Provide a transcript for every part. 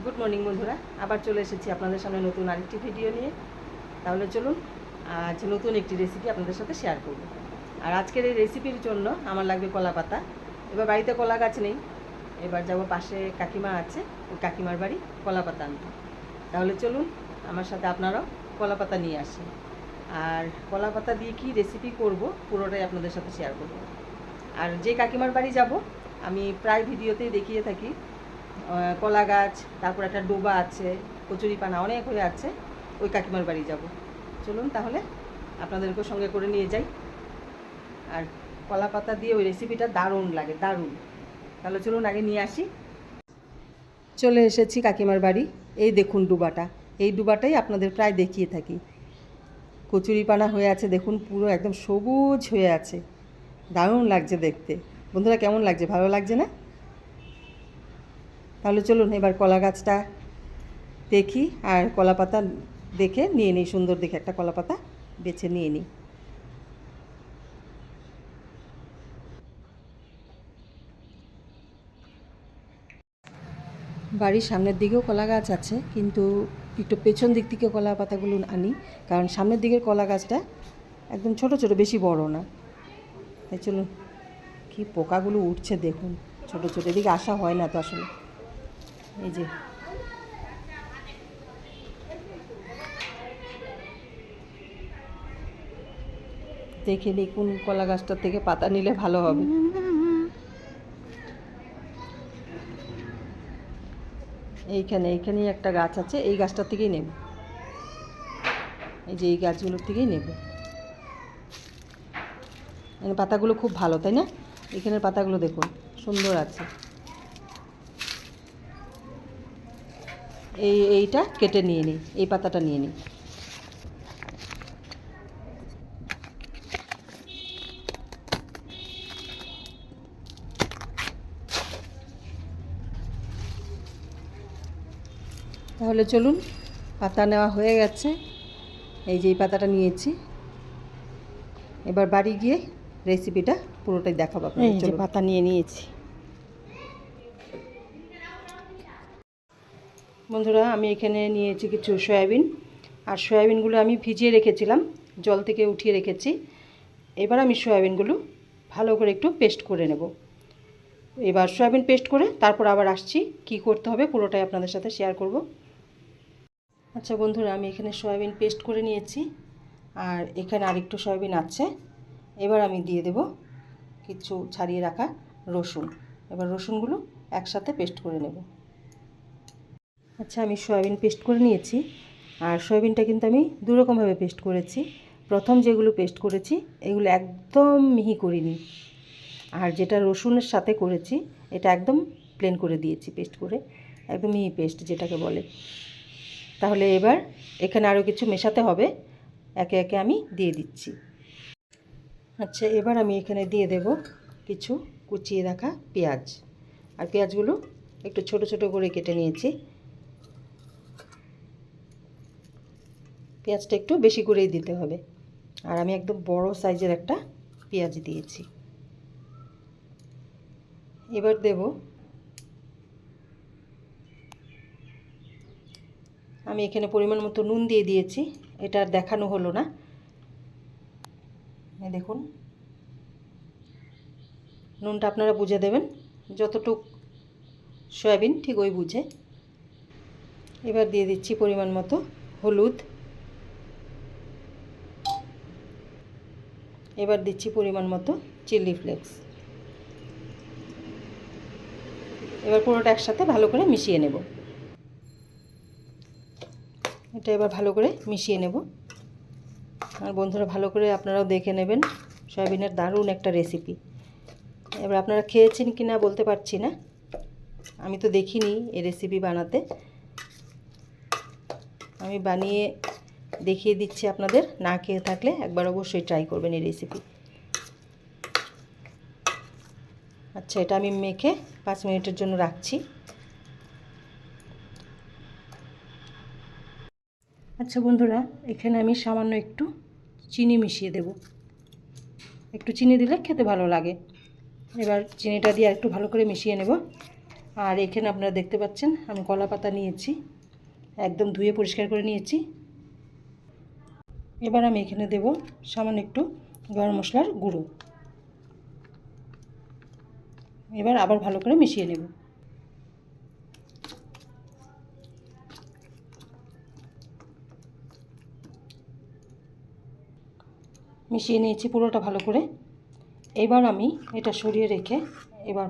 Good morning বন্ধুরা, আবার চলে এসেছি আপনাদের সামনে নতুন আরেকটি ভিডিও নিয়ে। তাহলে চলুন আজ নতুন একটি রেসিপি আপনাদের সাথে শেয়ার করব। আর আজকের এই রেসিপির জন্য আমার লাগবে কলা পাতা। এবার বাড়িতে কলা গাছ নেই, এবার যাব পাশে কাকিমা আছে, ওই কাকিমার বাড়ি কলা পাতা আনতে। তাহলে চলুন আমার সাথে আপনারাও কলা পাতা নিয়ে আসেন। আর কলা পাতা দিয়ে কী রেসিপি করব পুরোটাই আপনাদের সাথে শেয়ার করব। আর যে কাকিমার বাড়ি যাব আমি প্রায় ভিডিওতেই দেখিয়ে থাকি, কলা গাছ, তারপর একটা ডোবা আছে, কচুরিপানা অনেক হয়ে আছে, ওই কাকিমার বাড়ি যাব। চলুন তাহলে আপনাদেরকেও সঙ্গে করে নিয়ে যাই। আর কলা পাতা দিয়ে ওই রেসিপিটা দারুণ লাগে, দারুণ। তাহলে চলুন আগে নিয়ে আসি। চলে এসেছি কাকিমার বাড়ি। এই দেখুন ডোবাটা, এই ডোবাটাই আপনাদের প্রায় দেখিয়ে থাকি। কচুরিপানা হয়ে আছে, দেখুন পুরো একদম সবুজ হয়ে আছে, দারুণ লাগছে দেখতে। বন্ধুরা কেমন লাগছে, ভালো লাগছে না? তাহলে চলুন এবার কলা গাছটা দেখি আর কলা পাতা দেখে নিয়ে নিই, সুন্দর দেখে একটা কলা পাতা বেছে নিয়ে নিই। বাড়ির সামনের দিকেও কলা গাছ আছে, কিন্তু একটু পেছন দিক থেকে কলা পাতাগুলো আনি, কারণ সামনের দিকের কলা গাছটা একদম ছোট ছোট, বেশি বড় না। তাই চলুন, কি পোকাগুলো উঠছে দেখুন, ছোট ছোট, এদিকে আসা হয় না তো আসলে। এই যে দেখে নিই কোন কলা গাছটার থেকে পাতা নিলে ভালো হবে। এইখানেই একটা গাছ আছে, এই গাছটার থেকেই নেব। এই যে এই গাছগুলোর থেকেই নেব। মানে পাতাগুলো খুব ভালো, তাই না? এখানের পাতাগুলো দেখুন সুন্দর আছে। এইটা কেটে নিয়ে নিই, এই পাতাটা নিয়ে নিই। তাহলে চলুন, পাতা নেওয়া হয়ে গেছে। এই যে এই পাতাটা নিয়েছি, এবার বাড়ি গিয়ে রেসিপিটা পুরোটাই দেখাবো আপনাদের। এই যে পাতা নিয়ে নিয়েছি। বন্ধুরা আমি এখানে নিয়েছি কিছু সয়াবিন, আর সয়াবিনগুলো আমি ভিজিয়ে রেখেছিলাম, জল থেকে উঠিয়ে রেখেছি। এবার আমি সয়াবিনগুলো ভালো করে একটু পেস্ট করে নেব। এবার সয়াবিন পেস্ট করে তারপর আবার আসছি, কি করতে হবে পুরোটাই আপনাদের সাথে শেয়ার করব। আচ্ছা বন্ধুরা, আমি এখানে সয়াবিন পেস্ট করে নিয়েছি, আর এখানে আরেকটু সয়াবিন আছে। এবার আমি দিয়ে দেব কিছু ছাড়িয়ে রাখা রসুন। এবার রসুনগুলো একসাথে পেস্ট করে নেব। আচ্ছা, আমি সয়াবিন পেস্ট করে নিয়েছি, আর সয়াবিনটা কিন্তু আমি দুরকমভাবে পেস্ট করেছি। প্রথম যেগুলো পেস্ট করেছি এগুলো একদম মিহি করিনি, আর যেটা রসুনের সাথে করেছি এটা একদম প্লেন করে দিয়েছি, পেস্ট করে একদম মিহি পেস্ট যেটাকে বলে। তাহলে এবার এখানে আরও কিছু মেশাতে হবে, একে একে আমি দিয়ে দিচ্ছি। আচ্ছা, এবার আমি এখানে দিয়ে দেব কিছু কুচিয়ে রাখা পেঁয়াজ, আর পেঁয়াজগুলো একটু ছোট ছোট করে কেটে নিয়েছি। পেঁয়াজটা একটু বেশি করেই দিতে হবে, আর আমি একদম বড় সাইজের একটা পেঁয়াজ দিয়েছি। এবার দেব, আমি এখানে পরিমাণ মতো নুন দিয়ে দিয়েছি, এটা আর দেখানো হলো না। দেখুন নুনটা আপনারা বুঝে দেবেন, যতটুক সয়াবিন ঠিক ওই বুঝে। এবার দিয়ে দিচ্ছি পরিমাণ মতো হলুদ, এবার দিচ্ছি পরিমাণ মতো চিলি ফ্লেক্স। এবার পুরোটা একসাথে ভালো করে মিশিয়ে নেব। এটা এবার ভালো করে মিশিয়ে নেব। আর বন্ধুরা ভালো করে আপনারাও দেখে নেবেন, সয়াবিনের দারুণ একটা রেসিপি। এবার আপনারা খেয়েছেন কি না বলতে পারছি না, আমি তো দেখিনি এই রেসিপি বানাতে। আমি বানিয়ে দেখিয়ে দিচ্ছি আপনাদের, না খেয়ে থাকলে একবার অবশ্যই ট্রাই করবেন এই রেসিপি। আচ্ছা, এটা আমি মেখে 5 মিনিটের জন্য রাখছি। আচ্ছা বন্ধুরা, এখানে আমি সামান্য একটু চিনি মিশিয়ে দেব, একটু চিনি দিলে খেতে ভালো লাগে। এবার চিনিটা দিয়ে একটু ভালো করে মিশিয়ে নেব। আর এখানে আপনারা দেখতে পাচ্ছেন আমি কলা পাতা নিয়েছি, একদম ধুয়ে পরিষ্কার করে নিয়েছি। এবার আমি এখানে দেব সামান্য একটু গরম মশলার গুঁড়ো। এবার আবার ভালো করে মিশিয়ে নেব। মিশিয়ে নিয়েছি পুরোটা ভালো করে। এবার আমি এটা সরিয়ে রেখে এবার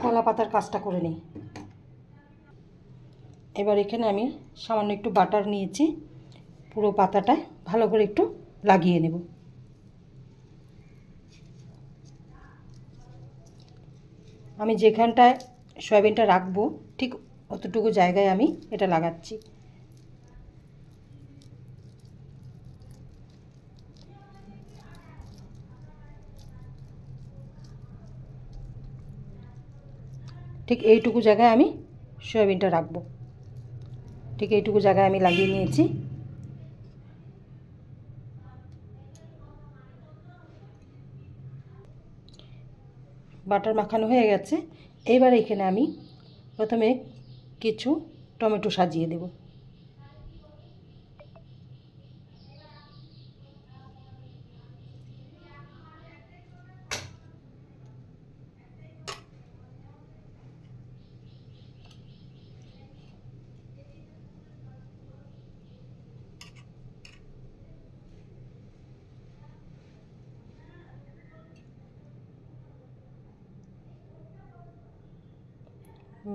কলা পাতার কাজটা করে নিই। এবার এখানে আমি সামান্য একটু বাটার নিয়েছি, পুরো পাতাটায় ভালো করে একটু লাগিয়ে নেব। আমি যেখানটায় সয়াবিনটা রাখবো ঠিক অতটুকু জায়গায় আমি এটা লাগাচ্ছি। ঠিক এইটুকু জায়গায় আমি সয়াবিনটা রাখবো। ঠিক এইটুকু জায়গায় আমি লাগিয়ে নিয়েছি। বাটার মাখানো হয়ে গেছে। এবার এখানে আমি প্রথমে কিছু টমেটো সাজিয়ে দেব।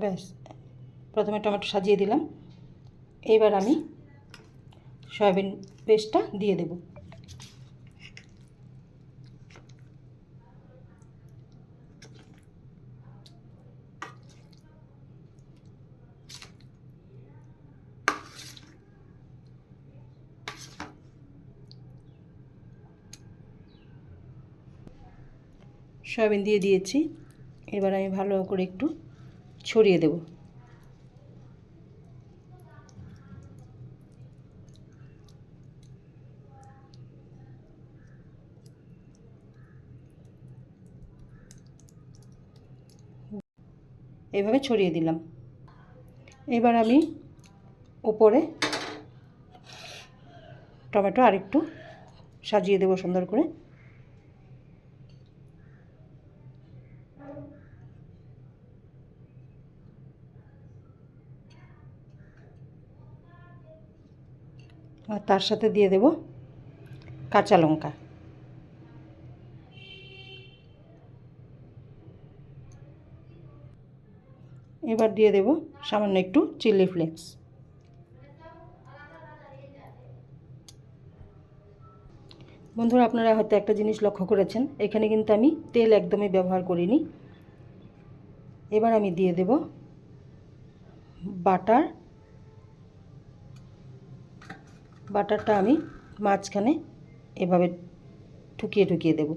ব্যাস, প্রথমে টমেটো সাজিয়ে দিলাম। এইবার আমি সয়াবিন পেস্টটা দিয়ে দেব। সয়াবিন দিয়ে দিয়েছি। এবার আমি ভালো করে একটু ছড়িয়ে দেব। এইভাবে ছড়িয়ে দিলাম। এবার আমি উপরে টমেটো আরেকটু সাজিয়ে দেব সুন্দর করে। আর তার সাথে দিয়ে দেব কাঁচা লঙ্কা। এবার দিয়ে দেব সামান্য একটু চিলি ফ্লেক্স। বন্ধুরা, আপনারা হয়তো একটা জিনিস লক্ষ্য করেছেন, এখানে কিন্তু আমি তেল একদমই ব্যবহার করিনি। এবার আমি দিয়ে দেব বাটার। বাটারটা আমি মাঝখানে এভাবে ঠুকিয়ে ঠুকিয়ে দেব।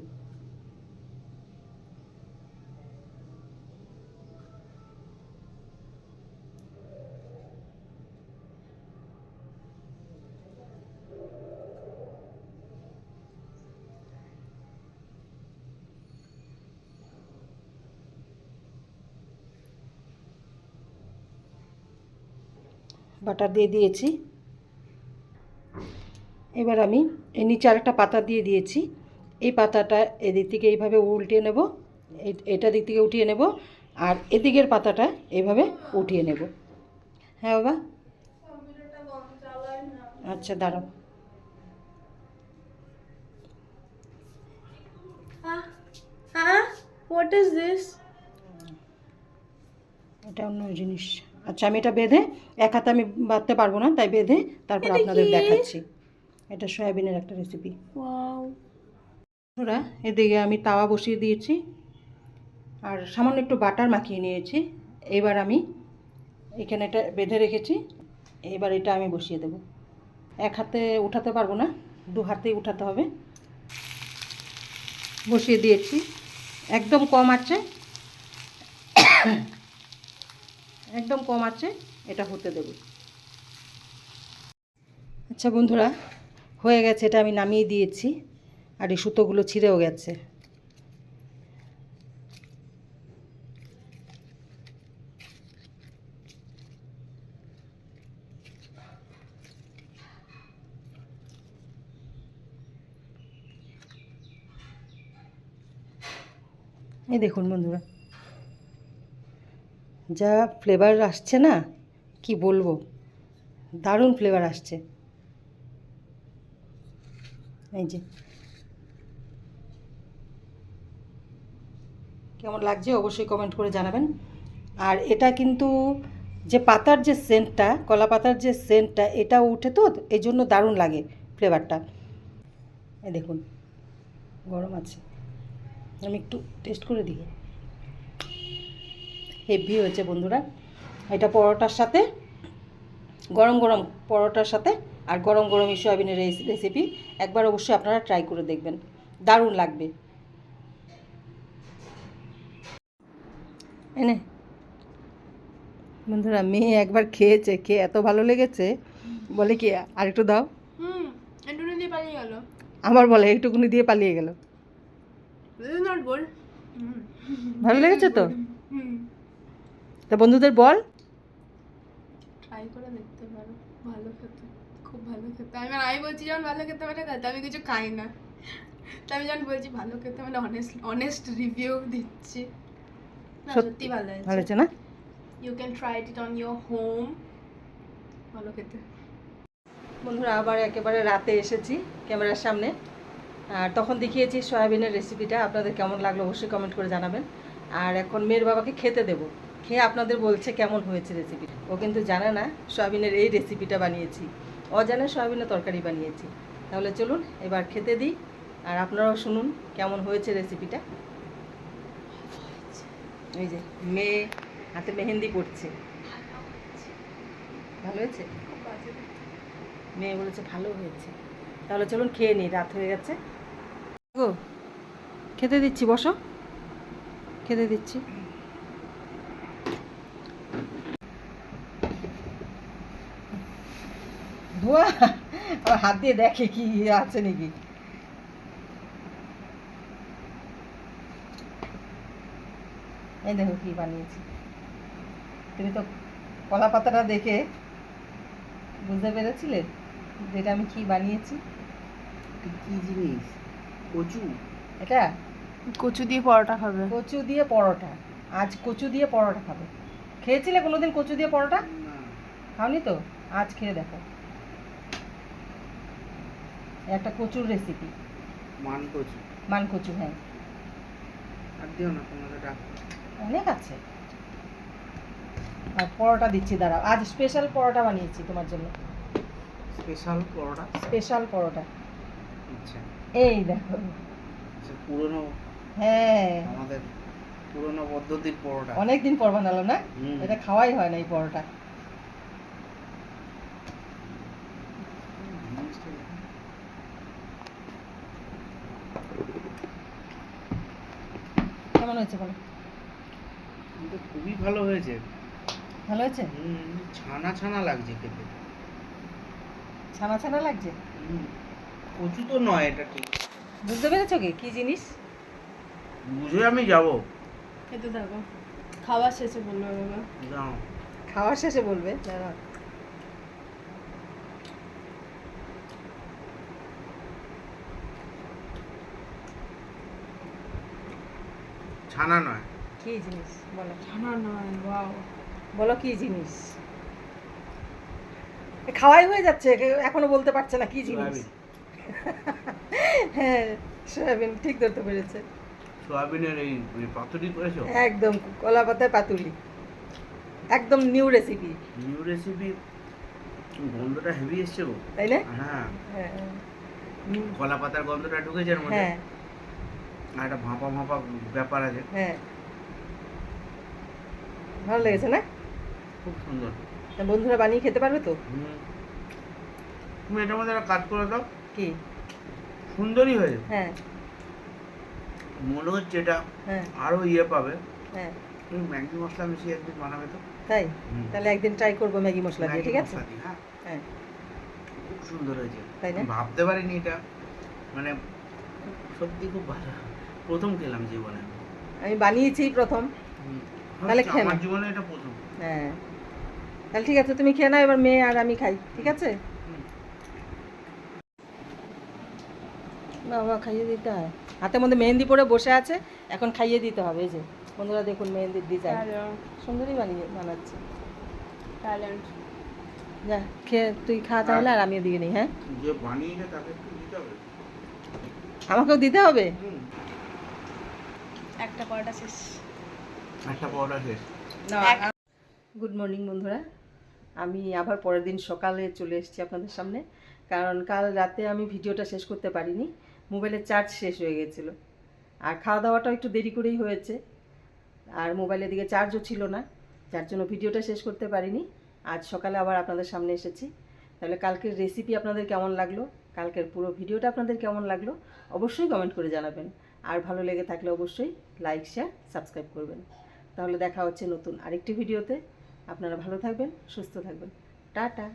বাটার দিয়ে দিয়েছি। এবার আমি এই নিচে আরেকটা পাতা দিয়ে দিয়েছি। এই পাতাটা এদিক থেকে এইভাবে উল্টিয়ে নেব, এটা দিক থেকে উঠিয়ে নেব, আর এদিকের পাতাটা এইভাবে উঠিয়ে নেব। হ্যাঁ বাবা, আচ্ছা দাঁড়াও। What is this? এটা অন্য জিনিস। আচ্ছা, আমি এটা বেঁধে, এক হাতে আমি বাঁধতে পারবো না, তাই বেঁধে তারপর এটা আপনাদের কি? দেখাচ্ছি। এটা সয়াবিনের একটা রেসিপি। Wow. ওরা এদিকে আমি তাওয়া বসিয়ে দিয়েছি আর সামান্য একটু বাটার মাখিয়ে নিয়েছি। এবার আমি এখানে এটা বেঁধে রেখেছি। এবার এটা আমি বসিয়ে দেব। এক হাতে উঠাতে পারবো না, দু হাতেই উঠাতে হবে। বসিয়ে দিয়েছি একদম কম আছে, একদম কম আছে, এটা হতে দেব। আচ্ছা বন্ধুরা, হয়ে গেছে, এটা আমি নামিয়ে দিয়েছি। আর এই সুতোগুলো ছিঁড়েও গেছে। এই দেখুন বন্ধুরা, যা ফ্লেভার আসছে না, কি বলবো, দারুণ ফ্লেভার আসছে। এই যে কেমন লাগছে অবশ্যই কমেন্ট করে জানাবেন। আর এটা কিন্তু যে পাতার যে সেন্টটা, কলা পাতার যে সেন্টটা, এটা উঠে তো এই জন্য দারুণ লাগে ফ্লেভারটা। এই দেখুন গরম আছে, আমি একটু টেস্ট করে দিই। হেভি হয়েছে বন্ধুরা। এটা পরোটার সাথে, গরম গরম পরোটার সাথে আর গরম গরম এই সয়াবিনের রেসিপি একবার অবশ্যই আপনারা ট্রাই করে দেখবেন, দারুণ লাগবে। এনে বন্ধুরা, মেয়ে একবার খেয়েছে, খেয়ে এত ভালো লেগেছে, বলে কি আর একটু দাও। একটুখানি দিয়ে পালিয়ে গেল। আবার বলে একটুকুনি দিয়ে পালিয়ে গেল। Not good. ভালো লেগেছে তো? তা বন্ধুদের বল, ট্রাই করে দেখতে পারো, ভালো খেতে, খুব ভালো খেতে। আমি বলছি যখন ভালো খেতে মানে খেতে, আমি কিছু খাই না, তো আমি যখন বলছি ভালো খেতে মানে অনেস্ট রিভিউ দিচ্ছি। না সত্যি ভালো ভালো হয়েছে। হয়েছে না? You can try it on your home. ভালো খেতে। বন্ধুরা আবার একেবারে রাতে এসেছি ক্যামেরার সামনে, আর তখন দেখিয়েছি সয়াবিনের রেসিপিটা। আপনাদের কেমন লাগলো অবশ্যই কমেন্ট করে জানাবেন। আর এখন মেয়ের বাবাকে খেতে দেবো, খেয়ে আপনাদের বলছে কেমন হয়েছে রেসিপি। ও কিন্তু জানে না সয়াবিনের এই রেসিপিটা বানিয়েছি, ও জানে সয়াবিনের তরকারি বানিয়েছি। তাহলে চলুন এবার খেতে দিই, আর আপনারাও শুনুন কেমন হয়েছে রেসিপিটা। এই যে মেয়ে হাতে মেহেন্দি করছে, ভালো হয়েছে? মেয়ে বলেছে ভালো হয়েছে। তাহলে চলুন খেয়ে নিই, রাত হয়ে গেছে গো। খেতে দিচ্ছি, বসো, খেতে দিচ্ছি। ধোয়া, আর হাত দিয়ে দেখে কি আছে নাকি। এই দেখো কি বানিয়েছি। তুমি তো কলা পাতাটা দেখে বুঝতে পেরেছিলে যেটা আমি কি বানিয়েছি। কি জিনিস? কচু? এটা কচু দিয়ে পরোটা খাবে। কচু দিয়ে পরোটা, আজ কচু দিয়ে পরোটা খাবে। খেয়েছিলে কোনোদিন কচু দিয়ে পরোটা? না। খাওনি তো, আজ খেয়ে দেখো। একটা কচুর রেসিপি, মান কচু? মান কচু, হ্যাঁ। আর দিও না, তোমাকে ডাকো। অনেক আছে। আর পরোটা দিচ্ছি, দাঁড়াও, আজ স্পেশাল পরোটা বানিয়েছি তোমার জন্য। স্পেশাল পরোটা? স্পেশাল পরোটা, আচ্ছা। এই দেখো। আচ্ছা, পুরনো, হ্যাঁ, আমাদের পুরনো পদ্ধতির পরোটা। অনেকদিন পর বানালো না? হুম। এটা খাওয়াই হয় না এই পরোটা। জিনিসটা দেখো। কেমন হয়েছে বলো? কিন্তু খুবই ভালো হয়েছে। ভালো হয়েছে? ছানা ছানা লাগছে খেতে। ছানা ছানা লাগছে? কচু তো নয় এটা, ঠিক বুঝতে পেরেছো কি কি জিনিস? বুঝে আমি যাবো। খেতে থাকো, খাওয়ার শেষে বলবো বাবা। যাও। খাওয়ার শেষে বলবে, দাঁড়াও। ছানা নয়। কি জিনিস বলো? ছানা নয়, ওয়াও। বলো কি জিনিস? খাওয়াই হয়ে যাচ্ছে, এখনো বলতে পারছে না কি জিনিস। সয়াবিন। হ্যাঁ, সয়াবিন, ঠিক ধরতে পেরেছে। সয়াবিনের এই পাতুরি করেছো? একদম কলা পাতায় পাতুলি, একদম নিউ রেসিপি, নিউ রেসিপি। গন্ধটা হেভি এসছে গো। তাই না? হ্যাঁ, হ্যাঁ, কলা পাতার গন্ধটা ঢুকেছে এর মধ্যে। হ্যাঁ, আর একটা ভাপা ভাপা ব্যাপার আছে। হ্যাঁ, ভালো লেগেছে না? খুব সুন্দর। তা বন্ধুরা বানিয়ে খেতে পারবে তো? তুমি এটার মধ্যে একটা কাজ করে দাও। কি? সুন্দরই হয়েছে। হ্যাঁ, মনে হচ্ছে এটা হ্যাঁ, আরো ইয়ে পাবে। হ্যাঁ, তুমি ম্যাগি মশলা মিশিয়ে একদিন বানাবে তো? তাই? হুম। তাহলে একদিন ট্রাই করবো ম্যাগি মশলা দিয়ে, ম্যাগি ঠিক আছে? মশলা দিয়ে, হ্যাঁ, হ্যাঁ, খুব সুন্দর হয়েছে। তাই না? আমি ভাবতে পারিনি এটা, মানে সত্যি খুব ভালো। প্রথম খেলাম জীবনে। আমি বানিয়েছি প্রথম। তাহলে খেয়ে আমার নাও। জীবনে এটা প্রথম। হ্যাঁ, তাহলে ঠিক আছে, তুমি খেয়ে নাও, এবার মেয়ে আর আমি খাই, ঠিক আছে? হুম। বাবা খাইয়ে দিতে হয়। হাতের মধ্যে মেহেন্দি পরে বসে আছে, এখন খাইয়ে দিতে হবে। এই যে বন্ধুরা দেখুন মেহেন্দির ডিজাইন সুন্দরই বানাচ্ছে। ট্যালেন্ট। যা খেয়ে তুই খা তাহলে, আর আমিও দিয়ে নিই। হ্যাঁ, যে বানিয়েছে তাকে একটু দিতে হবে। আমাকেও দিতে হবে। একটা পরোটা শেষ। একটা পরোটা শেষ। গুড মর্নিং বন্ধুরা, আমি আবার পরের দিন সকালে চলে এসেছি আপনাদের সামনে। কারণ কাল রাতে আমি ভিডিওটা শেষ করতে পারিনি, মোবাইলের চার্জ শেষ হয়ে গেছিলো। আর খাওয়া দাওয়াটাও একটু দেরি করেই হয়েছে, আর মোবাইলের দিকে চার্জও ছিল না, যার জন্য ভিডিওটা শেষ করতে পারিনি। আজ সকালে আবার আপনাদের সামনে এসেছি। তাহলে কালকের রেসিপি আপনাদের কেমন লাগলো, কালকের পুরো ভিডিওটা আপনাদের কেমন লাগলো অবশ্যই কমেন্ট করে জানাবেন। আর ভালো লেগে থাকলে অবশ্যই লাইক, শেয়ার, সাবস্ক্রাইব করবেন। তাহলে দেখা হচ্ছে নতুন আরেকটি ভিডিওতে। আপনারা ভালো থাকবেন, সুস্থ থাকবেন। টাটা।